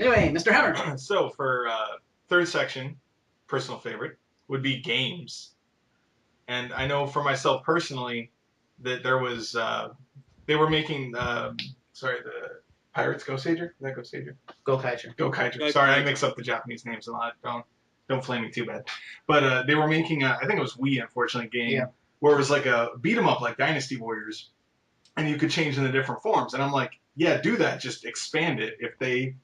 Anyway, Mr. Hammer. So for third section, personal favorite would be games. And I know for myself personally that there was they were making the Pirates Go Sager? Is that Go Sager? Go Kaiser. Go Kaiser. Sorry, I mix up the Japanese names a lot. Don't flame me too bad. But they were making I think it was Wii, unfortunately, game where it was like a beat 'em up like Dynasty Warriors, and you could change into different forms. And I'm like, yeah, do that. Just expand it. If they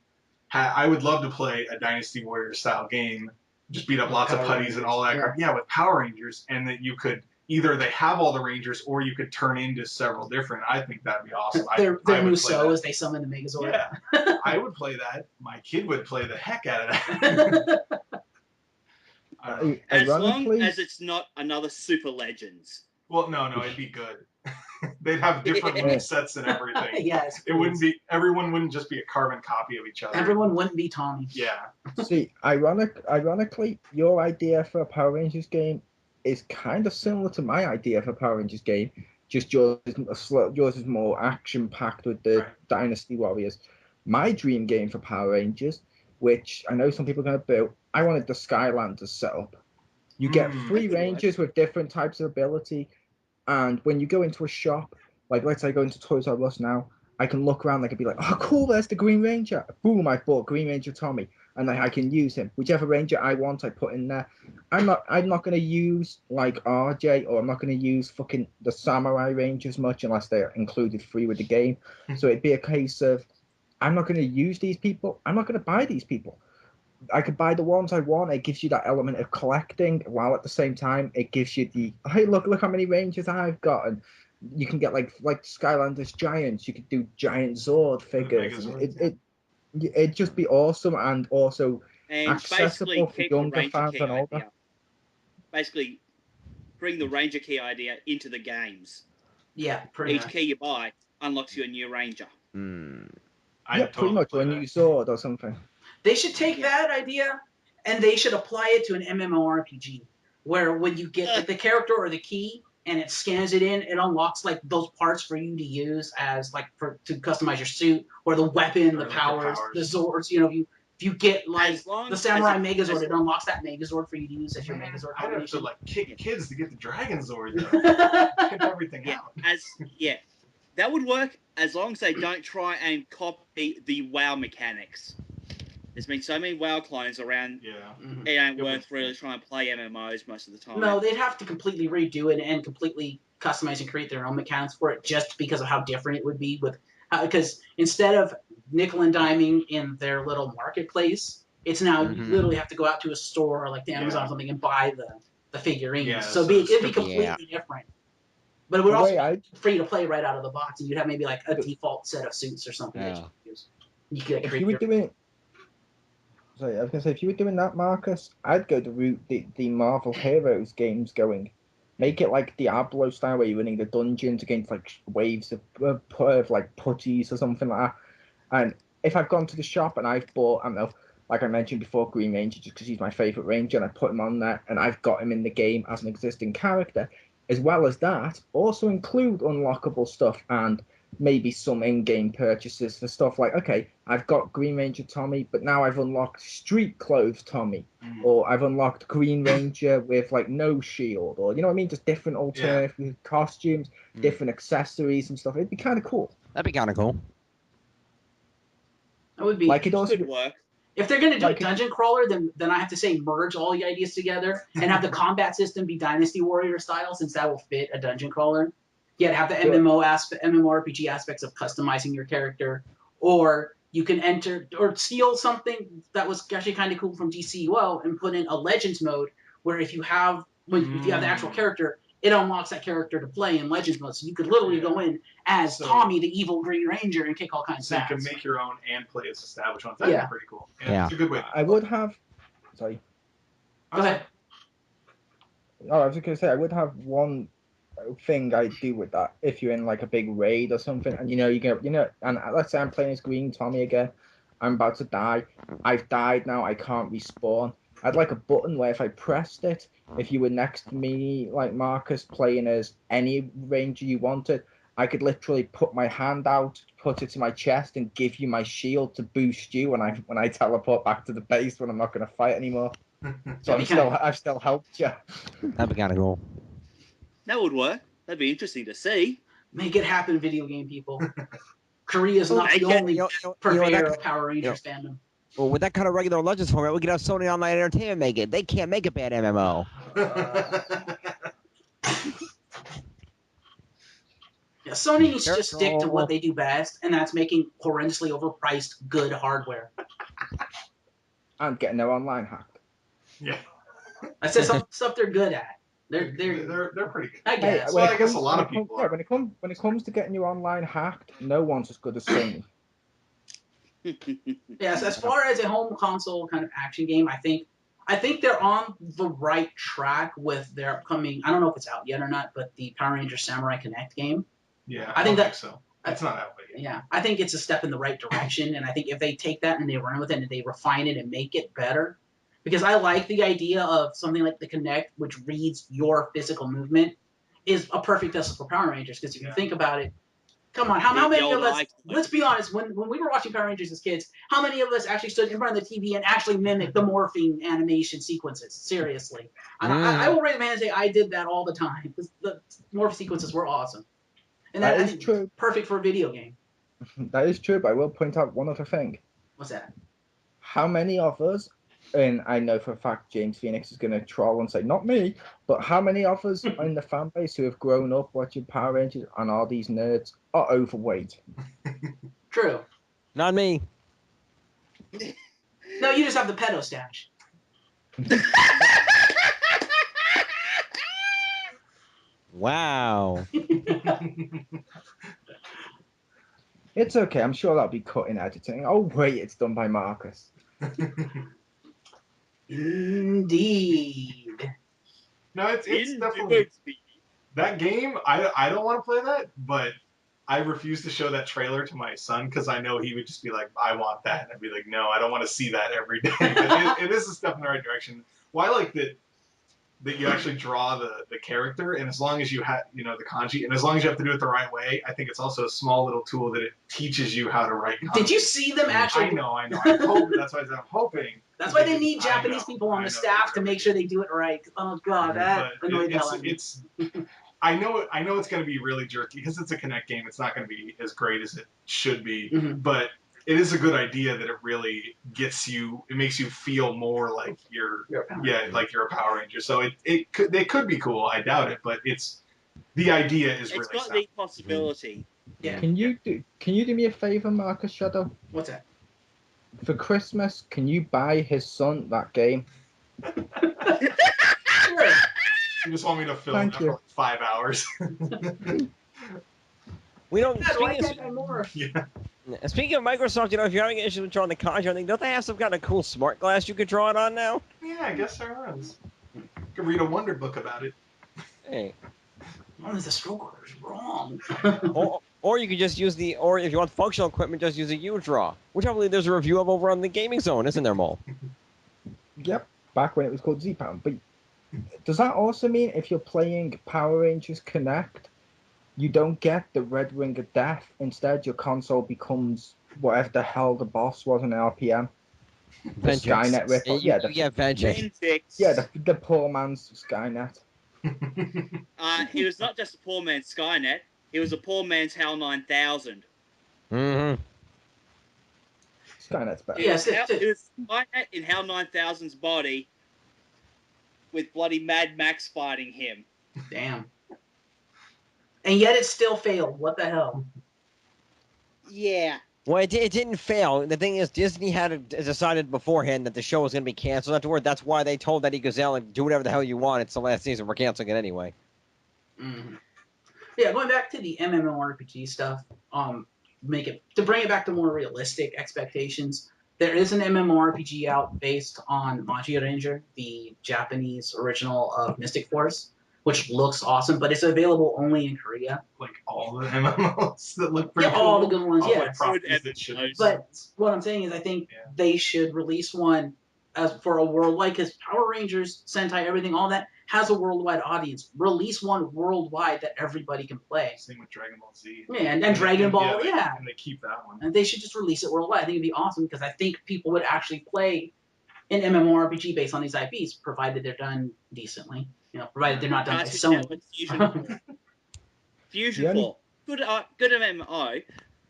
I would love to play a Dynasty Warriors style game, just beat up lots of putties and all that crap. Yeah, with Power Rangers, and that you could either they have all the Rangers or you could turn into several different. I think that'd be awesome. They're Muso as they summon the Megazord. Yeah, I would play that. My kid would play the heck out of that. As long as it's not another Super Legends. Well, no, it'd be good. They'd have different move sets and everything. Yes, it wouldn't be. Everyone wouldn't just be a carbon copy of each other. Everyone wouldn't be Tommy. Yeah. See, ironically, your idea for a Power Rangers game is kind of similar to my idea for a Power Rangers game. Just yours is more action-packed with the Dynasty Warriors. My dream game for Power Rangers, which I know some people are going to boo, I wanted the Skylanders set up. You get 3 Rangers with different types of ability, and when you go into a shop, like let's say I go into Toys R Us now, I can look around, I can be like, oh cool, there's the Green Ranger. Boom, I bought Green Ranger Tommy, and I can use him. Whichever Ranger I want, I put in there. I'm not going to use like RJ, or I'm not going to use fucking the Samurai Rangers much unless they're included free with the game. So it'd be a case of, I'm not going to use these people. I'm not going to buy these people. I could buy the ones I want. It gives you that element of collecting, while at the same time it gives you the, hey, look how many Rangers I've got, and you can get like Skylanders Giants. You could do giant Zord figures. It'd just be awesome, and also accessible for younger fans and older. Basically, bring the Ranger Key idea into the games. Yeah, each key you buy unlocks you a new Ranger. Pretty much, or a new Zord or something. They should take that idea and they should apply it to an MMORPG, where when you get like, the character or the key and it scans it in, it unlocks like those parts for you to use as like to customize your suit, or the weapon, the powers, the Zords. You know, if you get like the Samurai Megazord, it unlocks that Megazord for you to use as your Megazord. I'd have to like kick kids to get the Dragon Zord though. Get everything out. That would work as long as they don't try and copy the WoW mechanics. There's been so many WoW clones around. It ain't worth really trying to play MMOs most of the time. No, they'd have to completely redo it and completely customize and create their own mechanics for it, just because of how different it would be with. Because instead of nickel and diming in their little marketplace, it's now you literally have to go out to a store like the Amazon or something and buy the figurines. Yeah, so it'd be completely different. But it would also be free to play right out of the box, and you'd have maybe like a default set of suits or something that you could use. You could if you were doing. Sorry, I was going to say, if you were doing that, Marcus, I'd go the route the Marvel Heroes games going. Make it like Diablo style, where you're running the dungeons against like waves of like putties or something like that. And if I've gone to the shop and I've bought, I don't know, like I mentioned before, Green Ranger, just because he's my favourite Ranger, and I put him on there, and I've got him in the game as an existing character, as well as that, also include unlockable stuff and maybe some in-game purchases for stuff like, okay, I've got Green Ranger Tommy, but now I've unlocked street clothes Tommy, or I've unlocked Green Ranger with like no shield, or you know what I mean, just different alternative costumes, different accessories and stuff. It'd be kind of cool. That'd be kind of cool. That would be like it also could work. If they're gonna do a dungeon crawler, then I have to say merge all the ideas together and have the combat system be Dynasty Warrior style, since that will fit a dungeon crawler. Yet have the MMORPG aspects of customizing your character, or you can enter or steal something that was actually kind of cool from DCUO and put in a Legends mode, where if you have the actual character, it unlocks that character to play in Legends mode. So you could literally go in as Tommy, the evil Green Ranger, and kick all kinds of ass. So you can make your own and play as established ones. That'd be pretty cool. It's a good way. I would have. Sorry. Go ahead. Oh, I was just gonna say I would have one thing I do with that. If you're in like a big raid or something, and and let's say I'm playing as Green Tommy again, I'm about to die. I've died now. I can't respawn. I'd like a button where if I pressed it, if you were next to me, like Marcus, playing as any ranger you wanted, I could literally put my hand out, put it to my chest, and give you my shield to boost you when I teleport back to the base when I'm not going to fight anymore. So I've still helped you. That'd be kind of cool. That would work. That'd be interesting to see. Make it happen, video game people. Korea's not the only purveyor of Power Rangers fandom. Well, with that kind of regular Legends format, we could have Sony Online Entertainment make it. They can't make a bad MMO. Yeah, Sony needs to just stick to what they do best, and that's making horrendously overpriced good hardware. And getting their online hacked. Yeah. I said some stuff they're good at. They're pretty good. I guess. Well, I guess a lot of people. Yeah, when it comes to getting your online hacked, no one's as good as Sony. Yes, as far as a home console kind of action game, I think they're on the right track with their upcoming. I don't know if it's out yet or not, but the Power Rangers Samurai Connect game. Yeah, I think so. It's not out yet. Yeah, I think it's a step in the right direction, and I think if they take that and they run with it and they refine it and make it better, because I like the idea of something like the Connect, which reads your physical movement, is a perfect vessel for Power Rangers. Because if you think about it, come on, how many of us? Let's be honest. When we were watching Power Rangers as kids, how many of us actually stood in front of the TV and actually mimicked the morphing animation sequences? Seriously, I will raise my hand and say I did that all the time. The morph sequences were awesome. And that is true. Perfect for a video game. That is true, but I will point out one other thing. What's that? How many of us, and I know for a fact James Phoenix is going to troll and say, not me, but how many of us in the fan base who have grown up watching Power Rangers and are these nerds are overweight? True. Not me. No, you just have the pedo stash. Wow. It's okay. I'm sure that'll be cut in editing. Oh, wait, it's done by Marcus. Indeed. No, it's definitely that game. I don't want to play that, but I refuse to show that trailer to my son because I know he would just be like, "I want that," and I'd be like, "No, I don't want to see that every day." But it is a step in the right direction. Well, I like that you actually draw the character, and as long as you have the kanji, and as long as you have to do it the right way, I think it's also a small little tool that it teaches you how to write kanji. Did you see them actually? I know. That's why I'm hoping. That's why they need Japanese people on the staff to make sure they do it right. Oh god, that annoyed the hell out of me. I know it's going to be really jerky because it's a Kinect game. It's not going to be as great as it should be, but it is a good idea that it really gets you. It makes you feel more like you're a Power Ranger. So they could be cool. I doubt it, but the idea is really. It's got the possibility. Yeah. Can you do me a favor, Marcus Shadow? What's that? For Christmas, can you buy his son that game? Sure. You just want me to film for like 5 hours. We don't. Speaking of Microsoft, if you're having issues with drawing the kanji, don't they have some kind of cool smart glass you could draw it on now? Yeah, I guess there is. You can read a wonder book about it. Hey. The stroke order is wrong. Or you could just use or if you want functional equipment, just use a U-Draw, which I believe there's a review of over on the Gaming Zone, isn't there, Mole? Yep, back when it was called XPound. But does that also mean if you're playing Power Rangers Connect, you don't get the Red Ring of Death? Instead, your console becomes whatever the hell the boss was in RPM. The Skynet rip. Yeah, Vengeance. Yeah, the poor man's Skynet. He was not just a poor man's Skynet. He was a poor man's HAL 9000. Mm-hmm. Skynet's better. Yes, it was Skynet in HAL 9000's body with bloody Mad Max fighting him. Damn. And yet it still failed. What the hell? Yeah. Well, it didn't fail. The thing is, Disney had decided beforehand that the show was going to be canceled afterward. That's why they told Eddie Gazelle, do whatever the hell you want. It's the last season. We're canceling it anyway. Mm-hmm. Yeah, going back to the MMORPG stuff, to bring it back to more realistic expectations, there is an MMORPG out based on Magi Ranger, the Japanese original of Mystic Force, which looks awesome, but it's available only in Korea. Like all the MMOs that look pretty cool. All the good ones, yeah. But what I'm saying is I think they should release one for a worldwide, because Power Rangers, Sentai, everything, all that, has a worldwide audience. Release one worldwide that everybody can play. Same with Dragon Ball Z. Yeah, and Dragon Ball, yeah. And they keep that one. And they should just release it worldwide. I think it'd be awesome because I think people would actually play an MMORPG based on these IPs, provided they're done decently. You know, provided they're not done by Sony. Fusion Force, good MMO,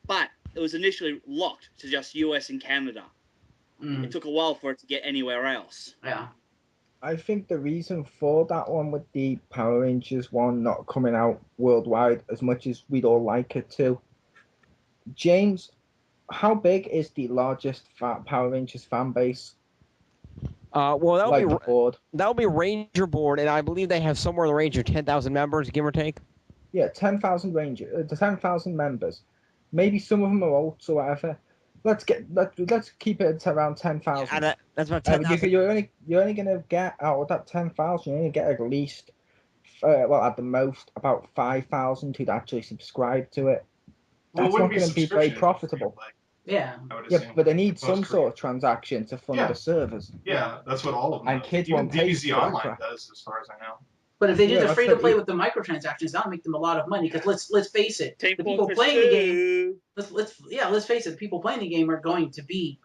but it was initially locked to just US and Canada. It took a while for it to get anywhere else. Yeah. I think the reason for that one with the Power Rangers one not coming out worldwide as much as we'd all like it to. James, how big is the largest Power Rangers fan base? Well, that would be Ranger Board, and I believe they have somewhere in the range of 10,000 members, give or take. Yeah, 10,000 members. Maybe some of them are alts or whatever. Let's keep it to around 10,000. Yeah, that's about 10,000. You're only gonna get out of that 10,000. You're only get at least, at the most, about 5,000 who'd actually subscribe to it. That's not going to be very profitable. Yeah. Yeah, but they need some sort of transaction to fund the servers. Yeah, that's what all of them. And kids even won't pay DBZ Online does, as far as I know. But if they did the free to play with the microtransactions, that'll make them a lot of money. Because let's face it, the people playing the game. Let's face it, the people playing the game are going to be,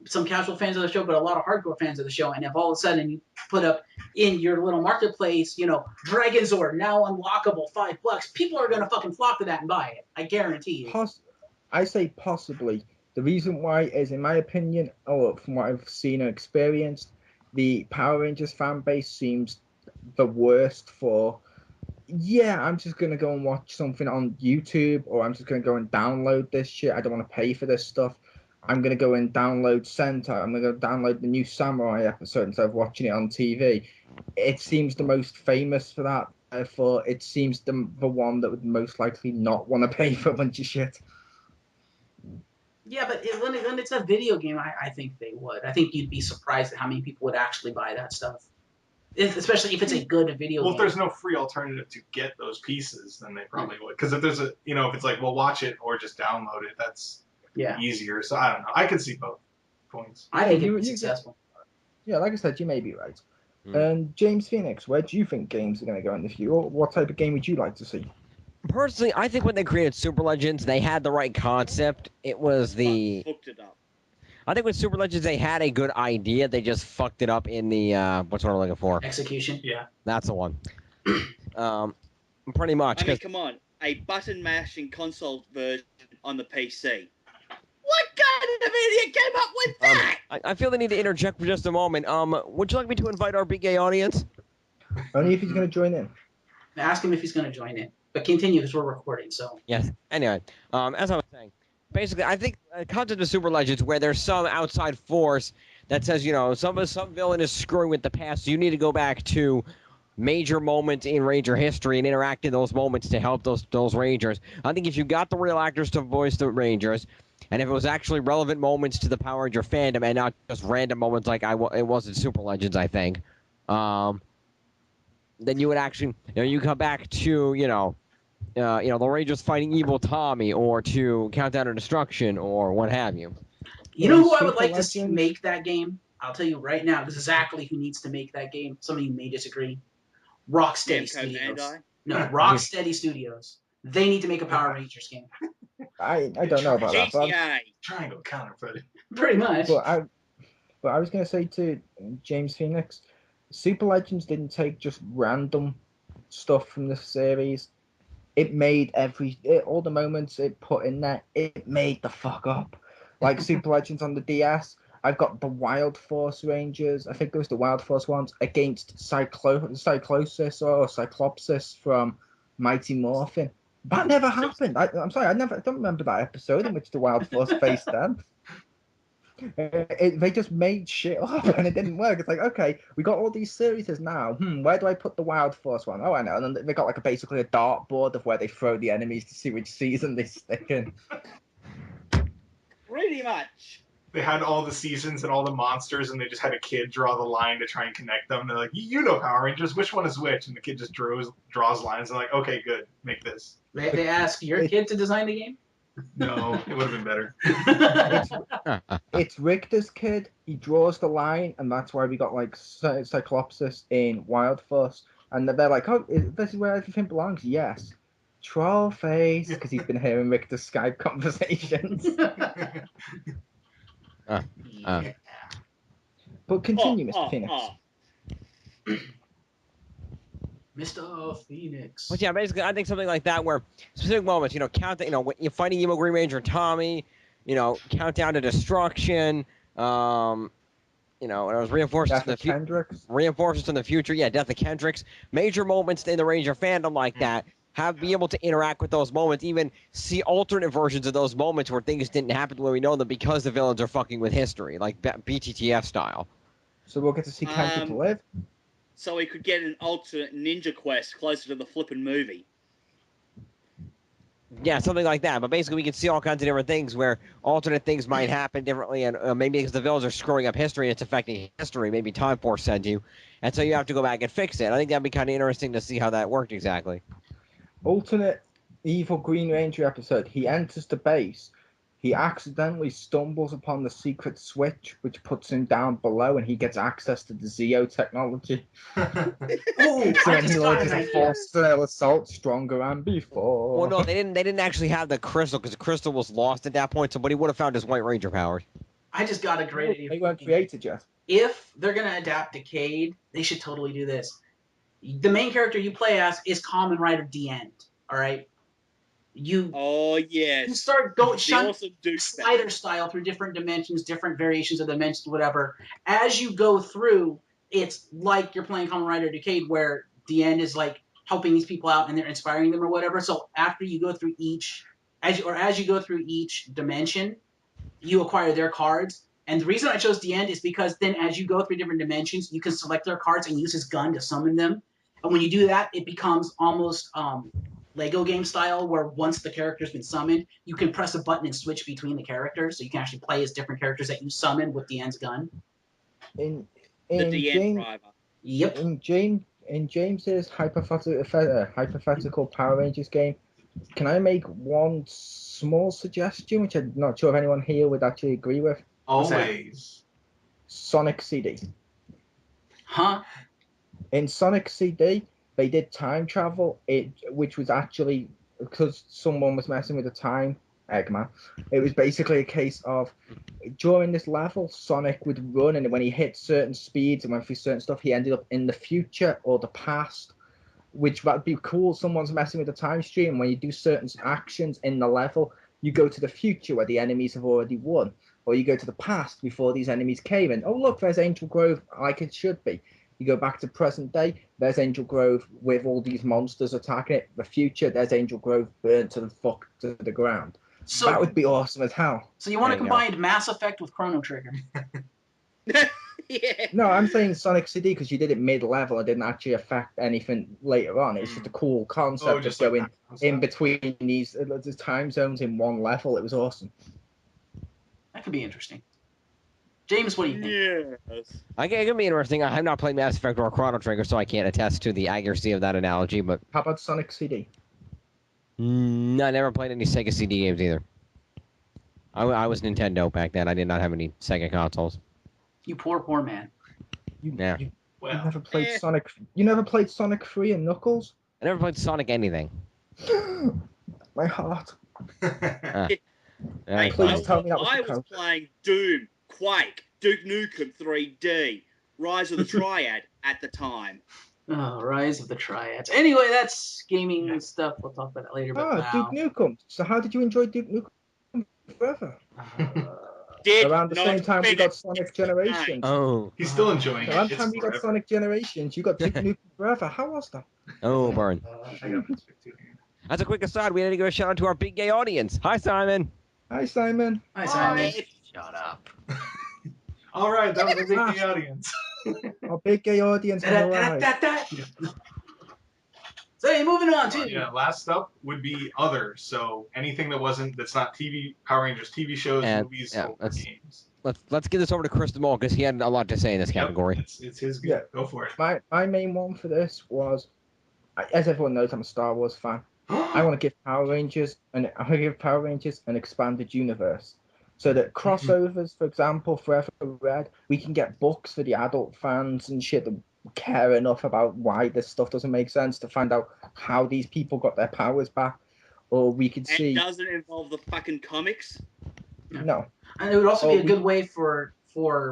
some casual fans of the show, but a lot of hardcore fans of the show. And if all of a sudden you put up in your little marketplace, Dragon Zord now unlockable $5, people are gonna fucking flock to that and buy it. I guarantee you. I say possibly. The reason why is, in my opinion, or from what I've seen and experienced, the Power Rangers fan base seems the worst for, I'm just going to go and watch something on YouTube, or I'm just going to go and download this shit. I don't want to pay for this stuff. I'm going to go and download Sentai. I'm going to go download the new Samurai episode instead of watching it on TV. It seems the most famous for that. Therefore, it seems the one that would most likely not want to pay for a bunch of shit. Yeah, but when it's a video game, I think they would. I think you'd be surprised at how many people would actually buy that stuff. Especially if it's a good video game. Well, if there's no free alternative to get those pieces, then they probably would. Because if there's if it's like, well, watch it or just download it, that's easier. So I don't know. I could see both points. I think it's successful. Yeah, like I said, you may be right. And James Phoenix, where do you think games are going to go in the future? What type of game would you like to see? Personally, I think when they created Super Legends, they had the right concept. It was fucked it up. I think with Super Legends, they had a good idea. They just fucked it up in the what's what I'm looking for? Execution. Yeah. That's the one. Pretty much. I mean, come on, a button mashing console version on the PC. What kind of idiot came up with that? I feel the need to interject for just a moment. Would you like me to invite our BK audience? Only if he's going to join in. Ask him if he's going to join in. But continue, because we're recording, so. Yes. Anyway, as I was saying, basically, I think the concept of Super Legends, where there's some outside force that says, some villain is screwing with the past, so you need to go back to major moments in Ranger history and interact in those moments to help those Rangers. I think if you got the real actors to voice the Rangers, and if it was actually relevant moments to the Power Ranger fandom and not just random moments like it was in Super Legends, I think, then you would actually, you come back to, the Rangers fighting evil Tommy, or to Countdown to Destruction, or what have you. You know who I would like to see make that game? I'll tell you right now exactly who needs to make that game. Some of you may disagree. Rocksteady Studios. No, Rocksteady Studios. They need to make a Power Rangers game. I don't know about that. But Triangle counterfeit. Pretty much. But I was going to say to James Phoenix, Super Legends didn't take just random stuff from the series. It made all the moments it put in there, it made the fuck up. Like Super Legends on the DS, I've got the Wild Force Rangers, I think it was the Wild Force ones, against Cyclosis or Cyclopsis from Mighty Morphin. That never happened. I'm sorry, I don't remember that episode in which the Wild Force faced them. They just made shit up and it didn't work. It's like, okay, we got all these series now. Where do I put the Wild Force one? Oh, I know. And then they got basically a dartboard of where they throw the enemies to see which season they stick in. Pretty much. They had all the seasons and all the monsters, and they just had a kid draw the line to try and connect them. They're like, Power Rangers, which one is which? And the kid just draws lines. And like, okay, good, make this. They ask your kid to design the game? No, it would have been better. It's Richter's kid. He draws the line, and that's why we got like Cyclopsis in Wild Fuss. And they're like, oh, this is where everything belongs. Yes. Troll face, because he's been hearing Richter's Skype conversations. Yeah. But continue, Mr. Phoenix. Mr. Phoenix. But yeah, basically, I think something like that where specific moments, when you're fighting Emo Green Ranger Tommy, countdown to destruction, and it was reinforcements reinforcements in the future. Yeah, Death of Kendricks. Major moments in the Ranger fandom like that. Be able to interact with those moments, even see alternate versions of those moments where things didn't happen the way we know them because the villains are fucking with history, like BTTF style. So we'll get to see Kendrick live? So we could get an alternate Ninja Quest closer to the flippin' movie. Yeah, something like that. But basically, we can see all kinds of different things where alternate things might happen differently, and maybe because the villains are screwing up history, it's affecting history. Maybe Time Force said you, and so you have to go back and fix it. I think that'd be kind of interesting to see how that worked exactly. Alternate Evil Green Ranger episode. He enters the base. He accidentally stumbles upon the secret switch, which puts him down below, and he gets access to the Zeo technology. Oh, so then he launches a full-scale assault, stronger than before. Well, no, they didn't actually have the crystal because the crystal was lost at that point. So, but he would have found his White Ranger powers. I just got a great idea. They weren't created yet. If they're gonna adapt Decade, they should totally do this. The main character you play as is Kamen Rider D End. All right. You start going spider style through different dimensions, different variations of dimensions, whatever. As you go through, it's like you're playing Kamen Rider Decade, where the end is like helping these people out and they're inspiring them or whatever. So after you go through as you go through each dimension, you acquire their cards. And the reason I chose the end is because then as you go through different dimensions, you can select their cards and use his gun to summon them. And when you do that, it becomes almost Lego game style, where once the character's been summoned, you can press a button and switch between the characters, so you can actually play as different characters that you summon with the end's gun. The DN driver. Yep. In James's hypothetical Power Rangers game, can I make one small suggestion, which I'm not sure if anyone here would actually agree with? Always. Sonic CD. Huh? In Sonic CD, they did time travel, which was actually because someone was messing with the time, Eggman. It was basically a case of during this level, Sonic would run, and when he hit certain speeds and went through certain stuff, he ended up in the future or the past, which would be cool. Someone's messing with the time stream. When you do certain actions in the level, you go to the future where the enemies have already won, or you go to the past before these enemies came in. Oh, look, there's Angel Grove like it should be. You go back to present day, there's Angel Grove with all these monsters attacking it. The future, there's Angel Grove burnt to the ground. So that would be awesome as hell. So you want to combine Mass Effect with Chrono Trigger? Yeah. No, I'm saying Sonic CD because you did it mid-level. It didn't actually affect anything later on. It's just a cool concept of going in between these time zones in one level. It was awesome. That could be interesting. James, what do you think? Yes. It can be interesting. I have not played Mass Effect or Chrono Trigger, so I can't attest to the accuracy of that analogy. But how about Sonic CD? No, I never played any Sega CD games either. I was Nintendo back then. I did not have any Sega consoles. You poor man. You never played Sonic. You never played Sonic 3 and Knuckles? I never played Sonic anything. My heart. Please tell me that was I was playing Doom, Quake, Duke Nukem 3D, Rise of the Triad at the time. Oh, Rise of the Triads. Anyway, that's gaming stuff. We'll talk about that later. But Duke Nukem. So how did you enjoy Duke Nukem Forever? Around the same time we got Sonic Generations. Oh. He's still enjoying it. Around the time we got Sonic Generations, you got Duke Nukem Forever. How was that? Oh, burn. I got this pick too. As a quick aside, we had to give a shout out to our big gay audience. Hi, Simon. Hi, Simon. Hi, Simon. Shut up. All right, that was a big gay audience. Our big gay audience. So moving on to last up would be other. So anything that's not TV, Power Rangers TV shows, movies, or games. Let's give this over to Chriz The Mole because he had a lot to say in this category. It's his good. Go for it. My main one for this was, as everyone knows, I'm a Star Wars fan. I want to give Power Rangers an expanded universe, so that crossovers, for example, Forever Red, we can get books for the adult fans and shit that care enough about why this stuff doesn't make sense to find out how these people got their powers back, or we could see. It doesn't involve the fucking comics. No. And it would also be a good way for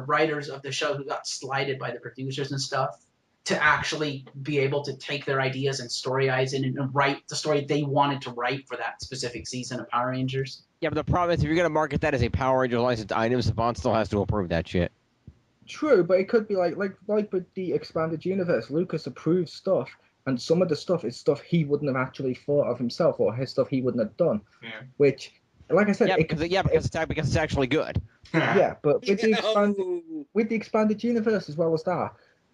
writers of the show who got slighted by the producers and stuff to actually be able to take their ideas and storyize in and write the story they wanted to write for that specific season of Power Rangers. Yeah, but the problem is if you're going to market that as a Power Ranger licensed item, Savant still has to approve that shit. True, but it could be like with the expanded universe, Lucas approves stuff, and some of the stuff is stuff he wouldn't have actually thought of himself, or his stuff he wouldn't have done. Yeah. Which, like I said, because it's actually good. Yeah, but with the expanded universe as well as that,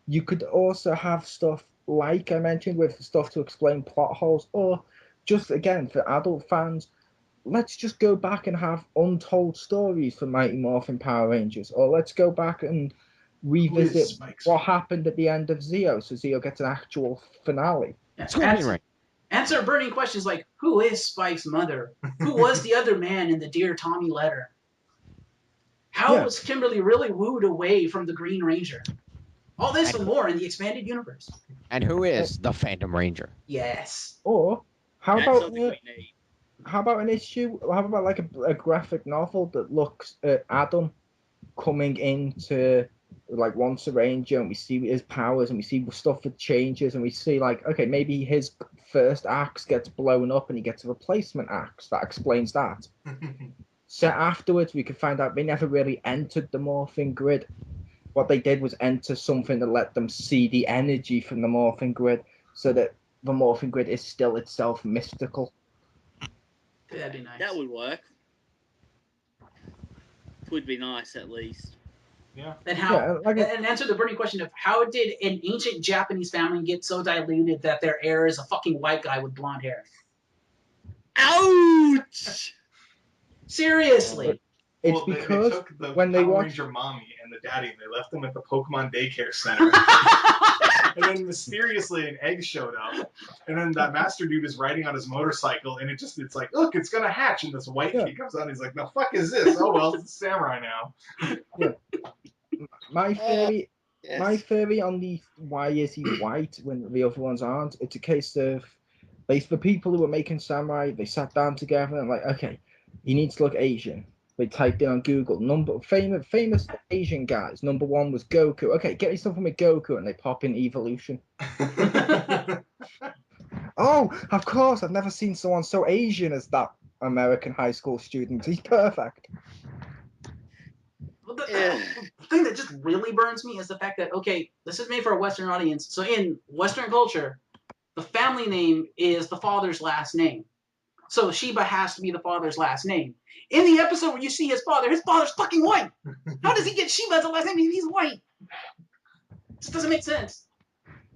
you could also have stuff like I mentioned with stuff to explain plot holes, or just again for adult fans, let's just go back and have untold stories for Mighty Morphin Power Rangers, or let's go back and revisit what happened at the end of Zeo, so Zeo gets an actual finale. Answer burning questions like, who is Spike's mother? Who was the other man in the Dear Tommy letter? How was Kimberly really wooed away from the Green Ranger? All this and more in the expanded universe. And who is the Phantom Ranger? Yes. Or how about an issue? How about like a graphic novel that looks at Adam coming into like once a Ranger, and we see his powers, and we see stuff that changes, and we see like, okay, maybe his first axe gets blown up, and he gets a replacement axe that explains that. So afterwards, we could find out they never really entered the morphing grid. What they did was enter something that let them see the energy from the morphing grid, so that the morphing grid is still itself mystical. That'd be nice. That would work. Would be nice, at least. Yeah. And answer the burning question of how did an ancient Japanese family get so diluted that their heir is a fucking white guy with blonde hair? Ouch! Seriously. It's because they took the when Power they watched Ranger mommy and the daddy, and they left them at the Pokemon daycare center. And then mysteriously an egg showed up, and then that master dude is riding on his motorcycle, and it's like, look, it's gonna hatch, and this white kid comes out, and he's like, the fuck is this? Oh well, it's a samurai now. Yeah. My theory on the why is he white when the other ones aren't, it's a case of the people who were making samurai, they sat down together and like, okay, he needs to look Asian. They typed in on Google famous Asian guys. Number one was Goku. Okay, get me something with Goku, and they pop in evolution. Oh, of course, I've never seen someone so Asian as that American high school student. He's perfect. Well, the thing that just really burns me is the fact that, okay, this is made for a Western audience. So in Western culture, the family name is the father's last name. So Sheba has to be the father's last name. In the episode where you see his father's fucking white. How does he get Sheba as a last name if he's white? It just doesn't make sense.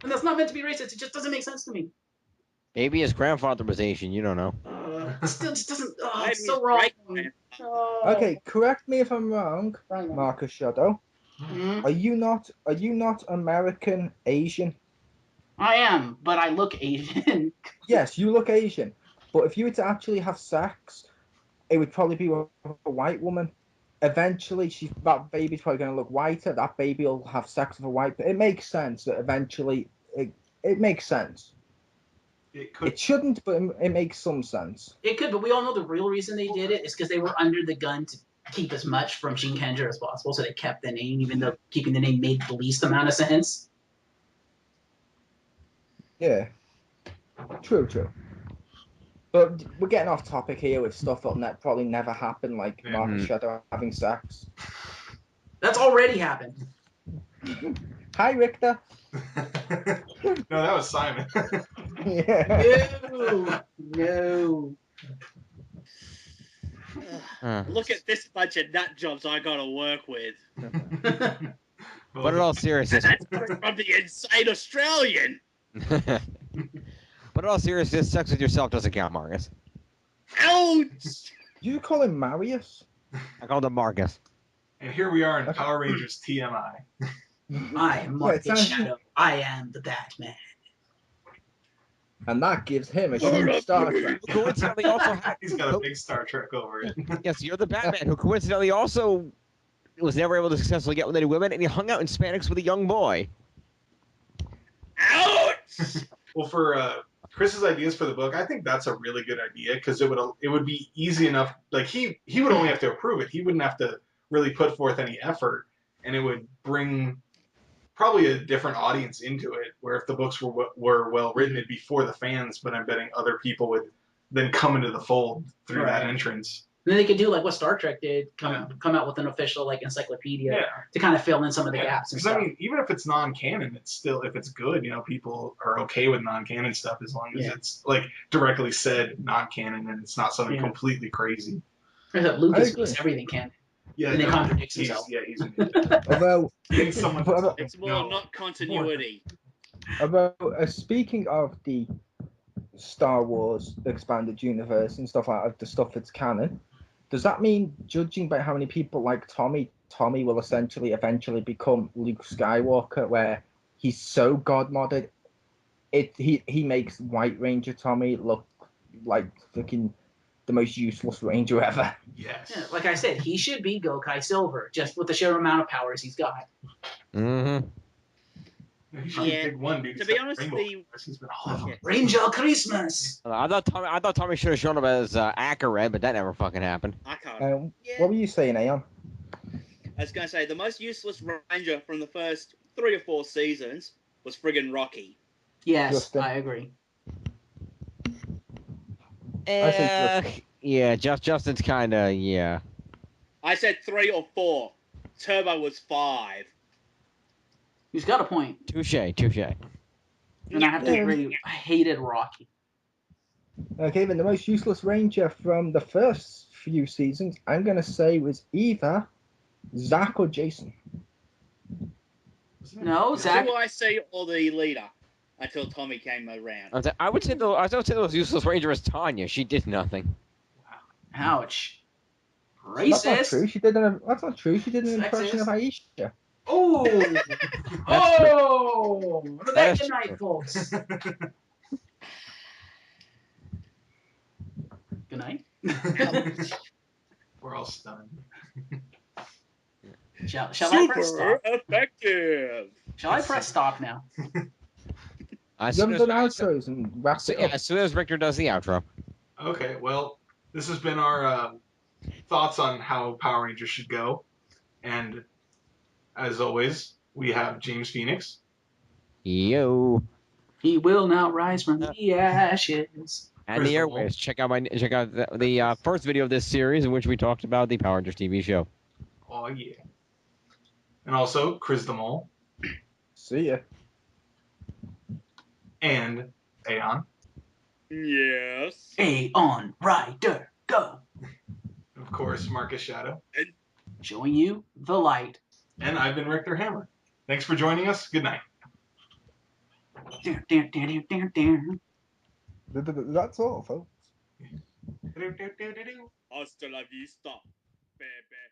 And that's not meant to be racist. It just doesn't make sense to me. Maybe his grandfather was Asian. You don't know. It still just doesn't. Oh, it's so wrong. Okay, correct me if I'm wrong, Marcus Shadow. Mm-hmm. Are you not American Asian? I am, but I look Asian. Yes, you look Asian. But if you were to actually have sex, it would probably be with a white woman. Eventually, that baby's probably going to look whiter. That baby will have sex with a white. It makes sense that eventually it makes sense. It could. It shouldn't, but it makes some sense. It could, but we all know the real reason they did it is because they were under the gun to keep as much from Shinkenger as possible, so they kept the name, even though keeping the name made the least amount of sense. Yeah. True. But we're getting off topic here with stuff that'll probably never happen, like Marcus Shadow having sex. That's already happened. Hi, Richter. No, that was Simon. Yeah. No. Look at this bunch of nut jobs I gotta work with. But in all seriousness, That's from the insane Australian. But in all seriousness, sex with yourself doesn't count, Marcus. Ouch! You call him Marius? I called him Marcus. And here we are in Power Rangers TMI. I am Marcus Shadow. I am the Batman. and that gives him a huge Star Trek. Coincidentally, also he's got a big Star Trek over it. Yes, you're the Batman who coincidentally also was never able to successfully get with any women, and he hung out in Spanx with a young boy. Ouch! Well, for Chris's ideas for the book, I think that's a really good idea because it would be easy enough. Like he would only have to approve it. He wouldn't have to really put forth any effort, and it would bring probably a different audience into it. Where if the books were well written, it'd be for the fans, but I'm betting other people would then come into the fold through that entrance. Then they could do like what Star Trek did, come out with an official like encyclopedia to kind of fill in some of the gaps and stuff. I mean, even if it's non-canon, it's still, if it's good, people are okay with non-canon stuff as long as it's like directly said non-canon and it's not something completely crazy. Lucas makes everything canon. Yeah, and he contradicts himself. He's although it's more not continuity. Speaking of the Star Wars expanded universe and stuff like that, the stuff that's canon, does that mean, judging by how many people like Tommy will eventually become Luke Skywalker, where he's so god modded, he makes White Ranger Tommy look like fucking the most useless Ranger ever. Yes. Yeah, like I said, he should be Gokai Silver, just with the sheer amount of powers he's got. Mm-hmm. To be honest, Ranger Christmas. I thought Tommy should have shown up as Akared, but that never fucking happened. I can't. What were you saying, Aeon? I was going to say the most useless Ranger from the first 3 or 4 seasons was friggin' Rocky. Yes, Justin. I agree. Yeah, Justin's kind of I said 3 or 4. Turbo was 5. He's got a point. Touche. And I have to agree, I hated Rocky. Okay, then the most useless Ranger from the first few seasons, I'm going to say, was either Zach or Jason. No, Zach. Who I see or the leader until Tommy came around. I would say the most useless Ranger was Tanya. She did nothing. Ouch. Racist. That's not true. That's not true. She did an impression of Aisha. Oh! That's good night, folks. Good night. We're all stunned. Shall I press stop? Effective. Shall I press stop now? As soon as Richter does the outro. Okay, well, this has been our thoughts on how Power Rangers should go. And as always, we have James Phoenix. Yo. He will now rise from the ashes. And the airwaves. Check out the first video of this series in which we talked about the Power Rangers TV show. Oh yeah. And also Chriz The Mole. See ya. And Aeon. Yes. Aeon Rider, go. Of course, Marcus Shadow. Showing you the light. And I've been Richter Hammer. Thanks for joining us. Good night. That's all, folks. Hasta la vista, baby.